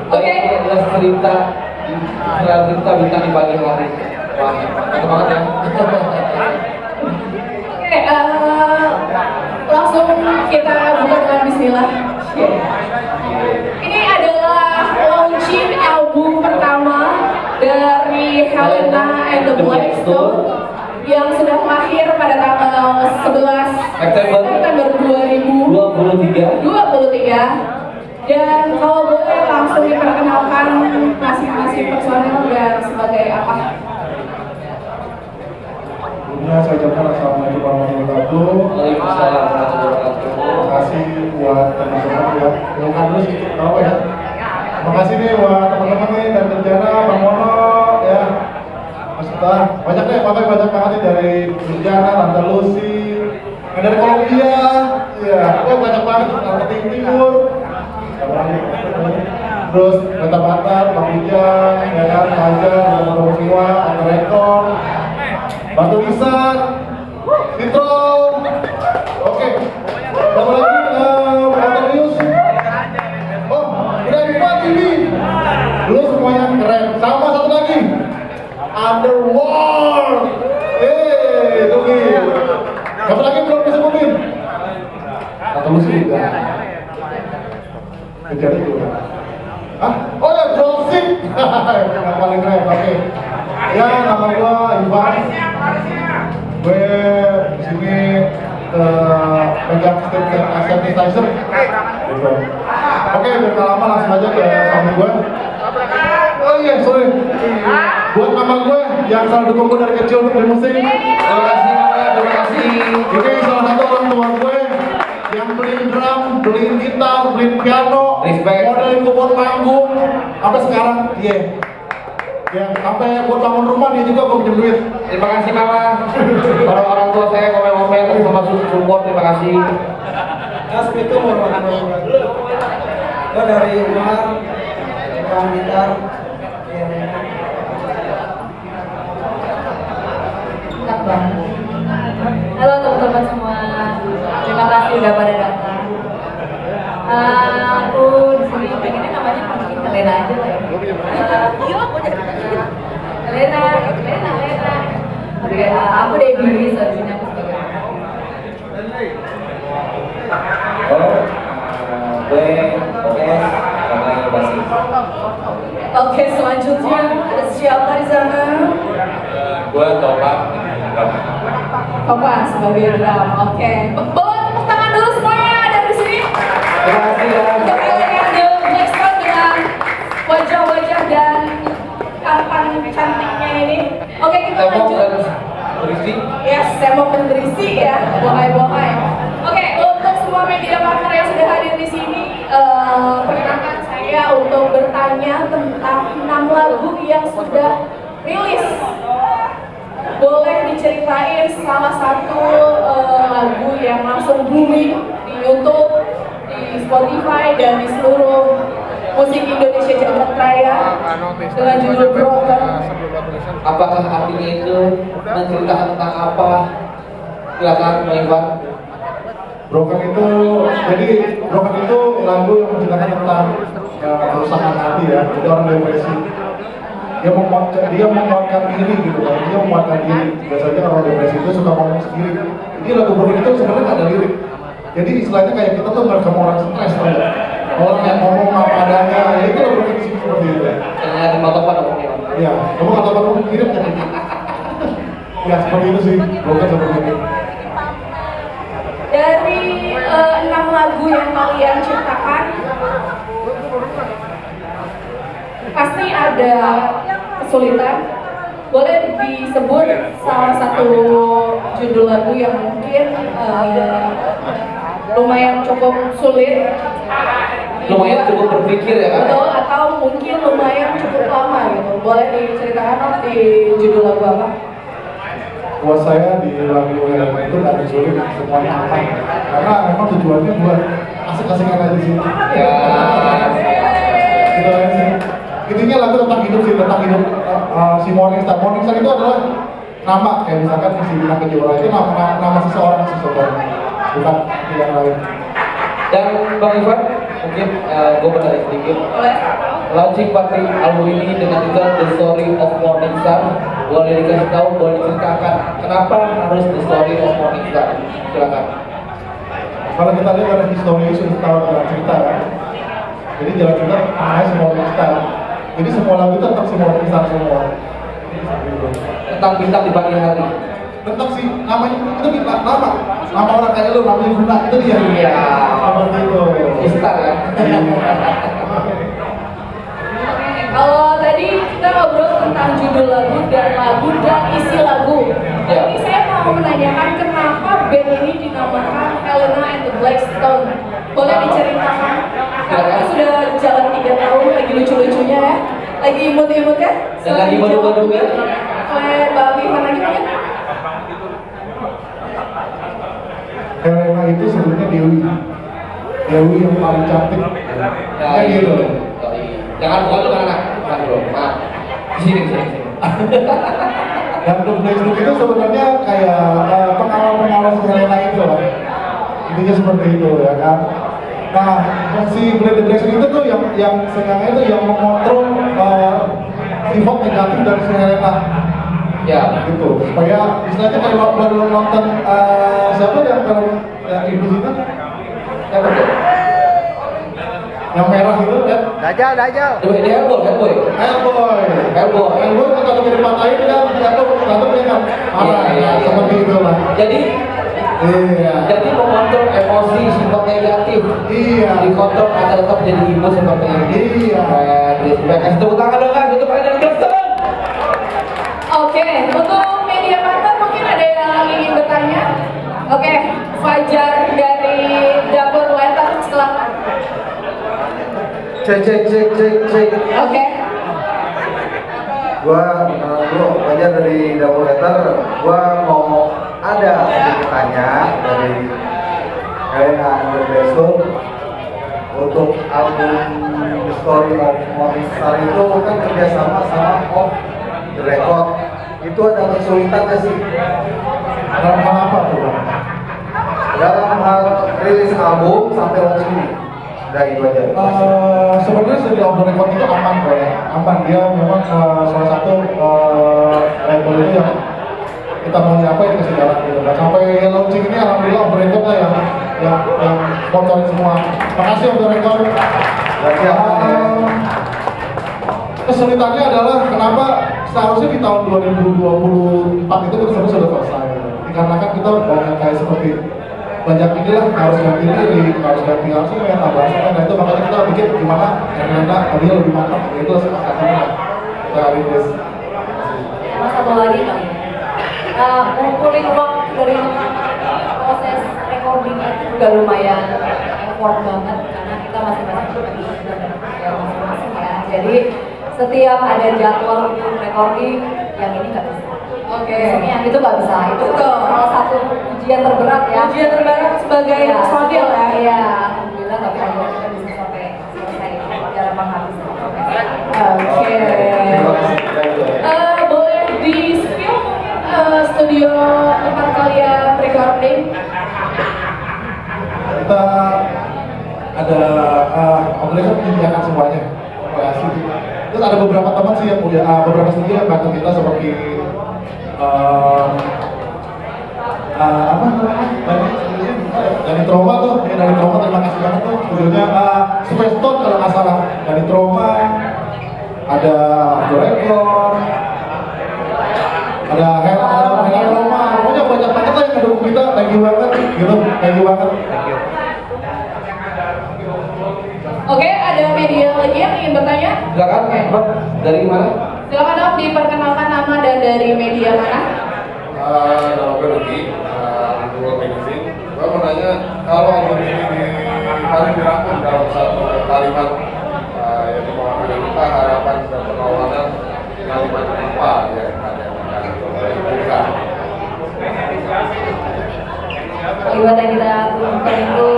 Oke. Ini adalah cerita bintang di pagi hari. Wah, mantap banget ya. Oke, langsung kita buka dengan bismillah. Ini adalah launching album pertama dari Helena and the Blackstone yang sudah lahir pada tanggal 11 September 2023. Dan kalau boleh langsung diperkenalkan masing-masing personel dan sebagai apa? Sebelumnya saya ucapkan assalamualaikum warahmatullahi wabarakatuh. Waalaikumsalam warahmatullahi wabarakatuh. Terima kasih buat teman-teman ya. Bukan dulu sih, apa ya? Terima kasih nih buat teman-teman nih dari Berjana, Bang Mono, ya. Mas Uta, banyak deh, pakai banyak banget nih dari Berjana, Tante Lucy, yang dari Kolombia, ya, banyak banget dari Timur. Terus Batar, Bang Ujang, ya kan, Fajar, teman-teman semua, Ante Rekor, Batu Lisan, Citro, oke, apa lagi, Baterius, oh, udah empat ini, lu semuanya keren, sama satu lagi, Underworld, itu nih, satu lagi belum disebutin, atau lu sih juga. Jadi itu. Ah, oh ya Josip. Yang paling keren, oke. Ya, nama gua Ivan. Gue di sini pegang step sanitizer. Oke, biar lama langsung aja ke suami gue. Oh iya, sorry. Buat mama gue yang selalu dukung gue dari kecil untuk bermusik. Terima kasih Mama, terima kasih. Ini salah satu orang tua gue yang beliin drum, beliin gitar, beliin piano, modelin keyboard panggung, sampai sekarang dia, ya sampai buat bangun rumah dia juga gue pinjam duit. Terima kasih Mama. Orang tua saya komen-komen sama support, terima kasih. Assalamualaikum warahmatullahi wabarakatuh. Gue dari Umar, tukang gitar. Enak banget. Halo teman-teman semua, terima kasih udah pada datang. Aku di sini pengennya namanya mungkin Helena aja lah ya. Helena. Oke, aku Debbie, so di sini aku sebagai Oke, selanjutnya ada siapa di sana? Gue Topak. Topak sebagai drum. Oke, bawa tepuk tangan dulu semuanya dari sini. Terima kasih ya. Untuk Helena The Blackstone dengan wajah-wajah dan tampan cantiknya ini. Oke, kita lanjut. Berisi. Yes, saya mau berisi ya, bohai-bohai. Oke, untuk semua media partner yang sudah hadir di sini, perkenalkan saya untuk bertanya tentang 6 lagu yang sudah rilis. Boleh diceritain salah satu lagu yang langsung booming di YouTube, di Spotify, dan di seluruh musik Indonesia jagat raya dengan judul Broken. Apakah artinya itu menceritakan tentang apa? Silakan Bang Iwan. Broken itu, jadi Broken itu lagu yang menceritakan tentang kerusakan hati ya, jadi orang depresi. Dia menguatkan diri gitu kan, dia menguatkan diri. Biasanya orang depresi itu suka ngomong sendiri. Jadi lagu Broken itu sebenarnya nggak ada lirik. Jadi istilahnya kayak kita tuh ngerekam orang stres kan. Orang yang ngomong apa adanya, ya itu lagu Broken seperti itu. Yang ada motopan omongnya. Iya, kamu kata kamu kirim kan? Ya seperti itu sih, Broken seperti itu. Dari 6 lagu yang kalian ciptakan, pasti ada kesulitan. Boleh disebut salah satu judul lagu yang mungkin lumayan cukup sulit, Lumayan cukup berpikir ya kan? betul, atau mungkin lumayan cukup lama gitu. Boleh diceritakan di judul lagu apa? Buat saya di lagu yang itu nggak ada sulit, semuanya aman. Karena memang tujuannya buat asik-asikan aja sih. Ya. Gitu aja sih. Intinya lagu tentang hidup sih, tentang hidup si Morningstar. Morningstar itu adalah nama, kayak misalkan si Bintang Kejora itu nama seseorang, bukan yang lain. Dan Bang Ivan, mungkin gue bertanya sedikit. Boleh? launching party album ini dengan titel The Story of Morning Star. Boleh dikasih tahu, boleh diceritakan kenapa harus The Story of Morning Star? Silakan. Kalau kita lihat dari histori sudah tahu jalan cerita kan. Jadi jalan cerita namanya si Morning Star. Jadi semua lagu itu tentang si Morning Star semua. Tentang bintang di pagi hari. Tentang si namanya itu bintang nama orang kayak lu namanya Guna itu dia. Iya. Seperti itu. Star ya. Kalau tadi kita ngobrol tentang judul lagu dan isi lagu. Ya. Tapi saya mau menanyakan kenapa band ini dinamakan Helena and the Black Stone. Boleh diceritakan? Karena sudah jalan 3 tahun, lagi lucu-lucunya ya, lagi imut-imut kan? Dan lagi baru-baru ya. Oleh Mbak Vivan lagi mungkin? Helena itu sebenarnya Dewi yang paling cantik. Kayak gitu. Jangan bukan lu anak, bukan bro. Maaf. Sini. Dan The Black Stone itu sebenarnya kayak pengawal si Helena itu lah. Intinya seperti itu ya kan. Nah, si The Black Stone itu tuh yang sengaja itu yang mengontrol sifat negatif dari si Helena. Ya. Gitu. Supaya istilahnya kalau baru nonton siapa yang kalau yang ibu itu Yang betul. yang merah gitu kan? Dajjal. Dia Hellboy. Hellboy kalau dipatahin kan jatuh dia kan marah Iya. seperti itu lah. Jadi mengontrol emosi sifat negatif. Iya. Dikontrol agar tetap jadi ibu seperti ini. Iya. Respect. Kasih tepuk tangan dong guys untuk kalian yang Kristen. Oke, untuk media partner mungkin ada yang ingin bertanya? Oke, Fajar dari Dapur Letter silakan. Cek. Oke. Gua aja dari Dapur Letter, gua mau ada sedikit tanya dari Helena and the Black Stone untuk album The Story of Morning Star itu kan kerjasama sama Off the Record. Itu ada kesulitan nggak sih Dalam hal apa tuh Bang? dalam hal rilis album sampai launching ini? Udah itu aja. Sebenarnya dari Off the Record itu aman kok ya, aman. Dia memang salah satu label itu yang kita mau nyapa itu kasih jalan gitu. Nah, sampai launching ini alhamdulillah Off the Record lah yang sponsorin semua. Makasih Off the Record. Berarti apa ya? Kesulitannya adalah kenapa seharusnya di tahun 2024 itu kita sudah selesai. Dikarenakan kita banyak kayak seperti banyak inilah harus ganti diri, harus ganti aransemen, tambah aransemen. Nah itu makanya kita bikin gimana Helena dia lebih mantap. Itu salah satunya kita rilis. Sama satu lagi kali ngumpulin uang dari proses recording itu juga lumayan effort banget karena kita masing-masing punya masing-masing ya. Jadi setiap ada jadwal untuk recording yang ini nggak bisa. Oke. Yang itu nggak bisa. Itu Betul. salah satu ujian terberat ya. Ujian terberat sebagai Iya, personil ya. Iya, alhamdulillah tapi akhirnya kita bisa sampai selesai dalam menghabis. Oke. Terima kasih. Boleh di spill studio tempat kalian recording? Kita ada obligasi menyediakan semuanya. Terima kasih. Terus ada beberapa teman sih yang punya beberapa studio yang bantu kita seperti apa namanya dari Trauma tuh, ya dari Trauma terima kasih banget tuh studionya Space Stone kalau nggak salah dari Trauma, ada The Record, ada Helena Trauma, pokoknya banyak banget lah yang ngedukung kita, thank you banget gitu, thank you banget. Oke, ada media lagi yang ingin bertanya? Silakan, Bang. Dari mana? Silakan Om diperkenalkan nama dan dari media mana? Nama gue Ruki, Google Magazine. Gue mau nanya, kalau album ini paling dirangkum dalam satu kalimat, yaitu mengakui kita harapan dan perlawanan, kalimat apa yang ada dibuka? Kalimat yang kita turunkan itu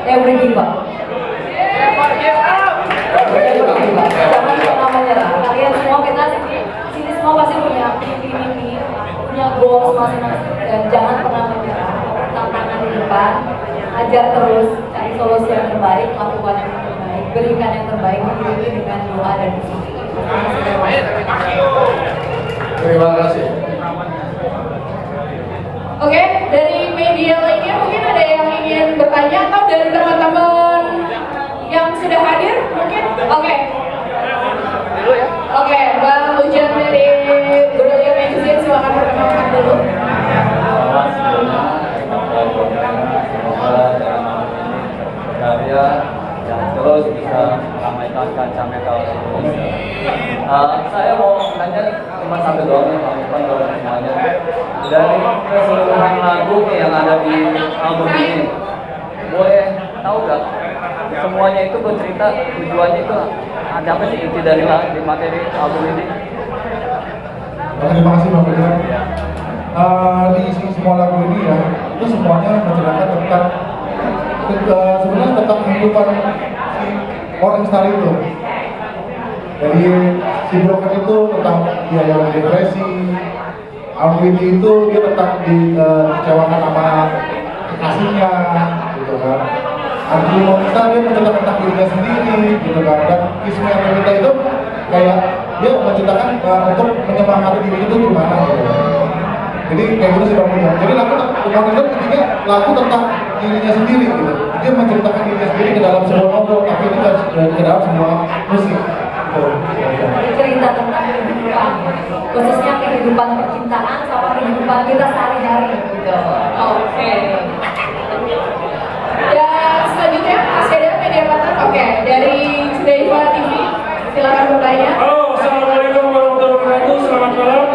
every give up. Jangan pernah menyerah. Kalian semua kita sini semua pasti punya mimpi, punya goals masing-masing dan jangan pernah menyerah. Tantangan di depan, ajar terus, cari solusi yang terbaik, lakukan yang terbaik, berikan yang terbaik, diri dengan dengan doa dan musik. Terima kasih. Oke, dari media lainnya mungkin ada yang ingin bertanya atau dari teman-teman yang sudah hadir mungkin? Oke. Oke, Bang Ujang dari Brolia Magazine silakan perkenalkan dulu. Karya yang terus bisa meramaikan kancah metal Indonesia. Saya mau nanya cuma satu doang nih, bukan kalau semuanya. Dari keseluruhan lagu nih yang ada di album ini, boleh tahu nggak semuanya itu bercerita tujuannya itu ada apa sih inti dari materi album ini? Terima kasih Bang Pedro. Di semua lagu ini ya, itu semuanya menceritakan tentang sebenarnya tentang kehidupan si orang star itu. Jadi si Broken itu tentang dia yang depresi, Alwiti itu dia tentang dikecewakan sama kekasihnya, gitu kan. Andrew Monster dia menceritakan tentang dirinya sendiri, gitu kan. Dan Kismu yang kita itu kayak dia menceritakan untuk menyemangati diri itu gimana, gitu. Jadi kayak gitu sih Bang Ujang. Jadi lagu itu ketika lagu tentang dirinya sendiri, gitu. Dia menceritakan dirinya sendiri ke dalam sebuah novel, tapi itu ke dalam sebuah musik. Cerita tentang kehidupan, khususnya kehidupan percintaan sama kehidupan kita sehari-hari gitu. Oke. Dan selanjutnya masih ada media partner. Oke, dari Sudaiva TV silakan bertanya. Halo, assalamualaikum warahmatullahi wabarakatuh. Selamat malam.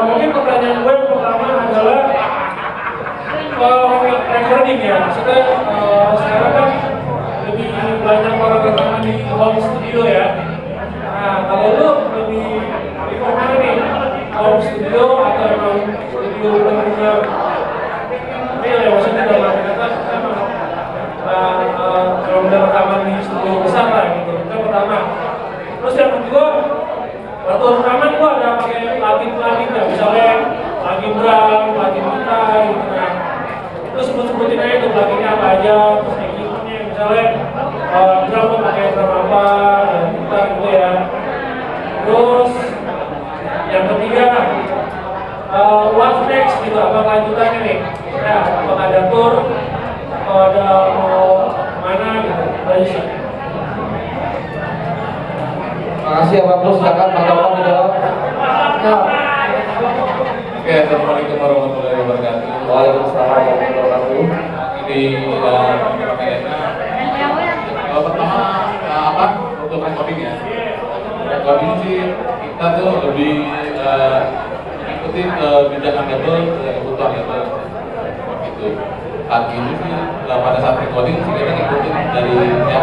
Mungkin pertanyaan gue yang pertama adalah recording ya. Maksudnya sekarang kan lebih banyak orang rekaman di home studio ya. Nah, kalau lu lebih prefer mana nih? Home studio atau emang studio benar-benar real ya? Maksudnya dalam arti kata kalau udah rekaman di studio besar lah gitu. Itu yang pertama. Terus yang kedua, waktu rekaman gua ada pakai plugin ya, misalnya plugin drum, plugin gitar gitu kan. Itu sebut-sebutin aja itu pluginnya apa aja, terus equipmentnya misalnya drum gua pakai drum apa, dan gitar gitu ya. Terus yang ketiga, what's next gitu, apa lanjutannya nih? Ya, apakah ada tour, atau ada mau kemana gitu, aja sih. Makasih ya Bang Plus, silakan Bang Topan dijawab. Oke, assalamualaikum warahmatullahi wabarakatuh. Waalaikumsalam warahmatullahi wabarakatuh. Ini kayaknya pertama apa untuk recording ya? Recording sih kita tuh lebih mengikuti kebijakan label kebutuhan label gitu. Saat ini sih pada saat recording sih kita ngikutin dari ya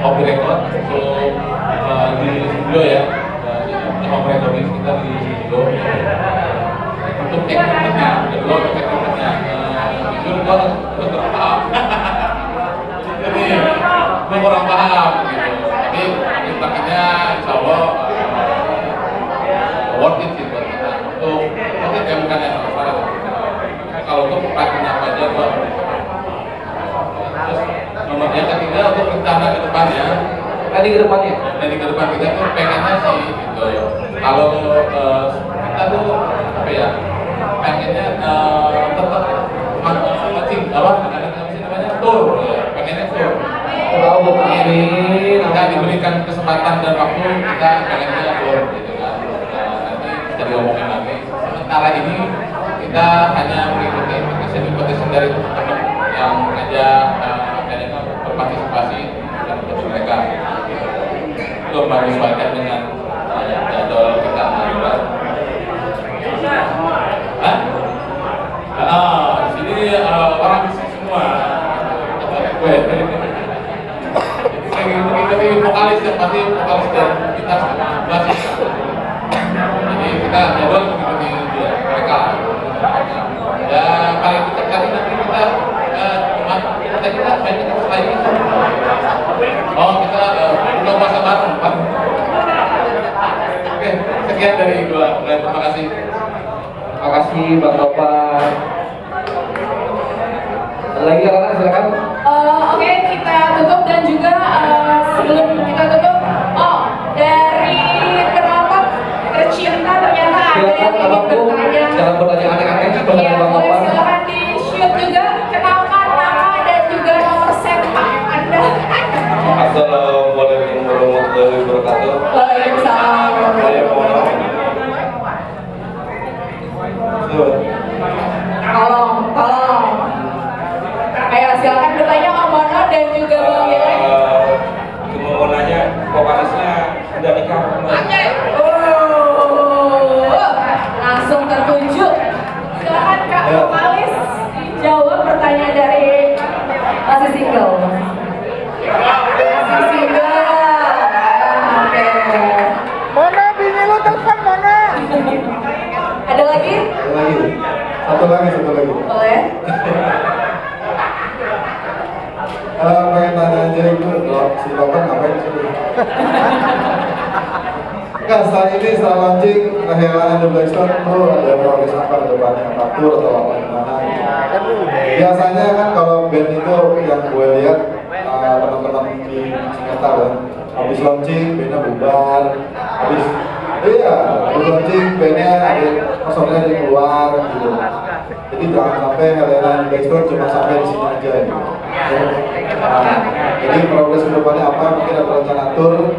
copy record di studio ya. Jadi home recording kita di studio. Untuk equipmentnya, kedua untuk equipmentnya, jujur gua kurang paham. Jadi gua kurang paham gitu. Tapi intinya insya Allah worth it sih buat kita. Untuk worth it ya bukan yang salah. Kalau untuk praktiknya apa aja gua. Terus nomor yang ketiga untuk rencana ke depannya. Tadi ke depannya. Dari ke depan kita tuh pengennya sih gitu. Kalau kita tuh apa ya? Pengennya tetap mancing apa namanya tour, pengennya tour. Kalau amin, Kita diberikan kesempatan dan waktu kita pengennya tour gitu kan. Nanti bisa diomongin lagi. Sementara ini kita hanya mengikuti invitation dari teman-teman yang ngajak berpartisipasi dan untuk mereka. Belum menyesuaikan dengan jadwal kita juga. Di sini orang bisnis semua. Saya mengikuti vokalis yang pasti vokalis dan kita basis. Jadi kita jadwal mengikuti mereka. Ya paling dekat kali nanti kita kita banyak selain itu. Oh kita buka puasa bareng Pak. Oke, sekian dari gua. Terima kasih. Terima kasih Bang Topan. Lagi anak silakan. Oke, kita tutup dan juga sebelum kita tutup si Logan ngapain di situ? Enggak, setelah launching Hela and the Blackstone itu ada progres apa ke depannya, faktur atau apa gimana gitu. Biasanya kan kalau band itu yang gue lihat teman-teman di Jakarta kan, habis launching bandnya bubar, habis launching bandnya ada personelnya dari keluar gitu. Jadi jangan sampai Hela and the Blackstone cuma sampai di sini aja gitu. Jadi progres ke depannya apa, mungkin ada rencana tour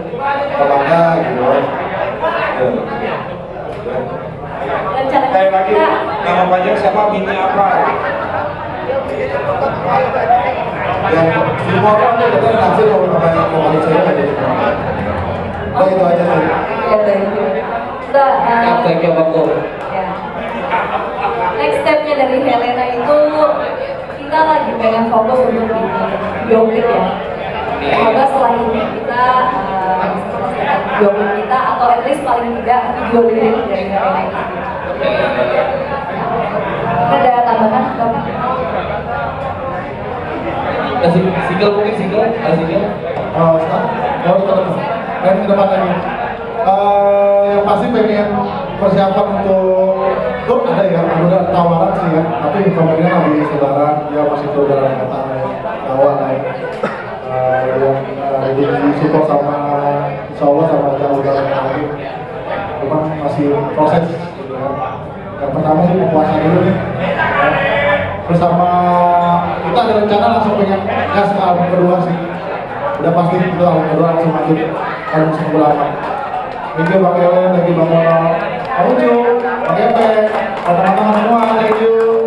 kemana gitu. Rencana Kayak lagi kita nama panjang siapa, Mini apa? Yang semua orang dia kata naksir mau balik saya aja. Nah itu aja sih. ya dari kita Thank you, Bang. ya. Next stepnya dari Helena itu kita lagi pengen fokus untuk di biopic ya. Semoga setelah ini kita bisa selesaikan biopic kita atau at least paling tidak video lirik dari Helena itu. Ada tambahan Bapak? Kasih single mungkin single, ada single. Main ke depan lagi. Yang pasti pengen persiapan untuk tour ada ya, udah tawaran sih ya. Tapi kemungkinan lagi saudara dia masih tour dalam kota Jawa naik. Yang disupport sama Insya Allah sama jauh lagi. Cuman masih proses. Gitu ya. Yang pertama sih puasa dulu nih. Bersama kita ada rencana langsung pengen gas ke album kedua sih. Udah pasti itu album kedua langsung maju album sebelah. Thank you Bang Ellen, thank you Bang Ucu, Bang Epe, teman-teman semua, thank you.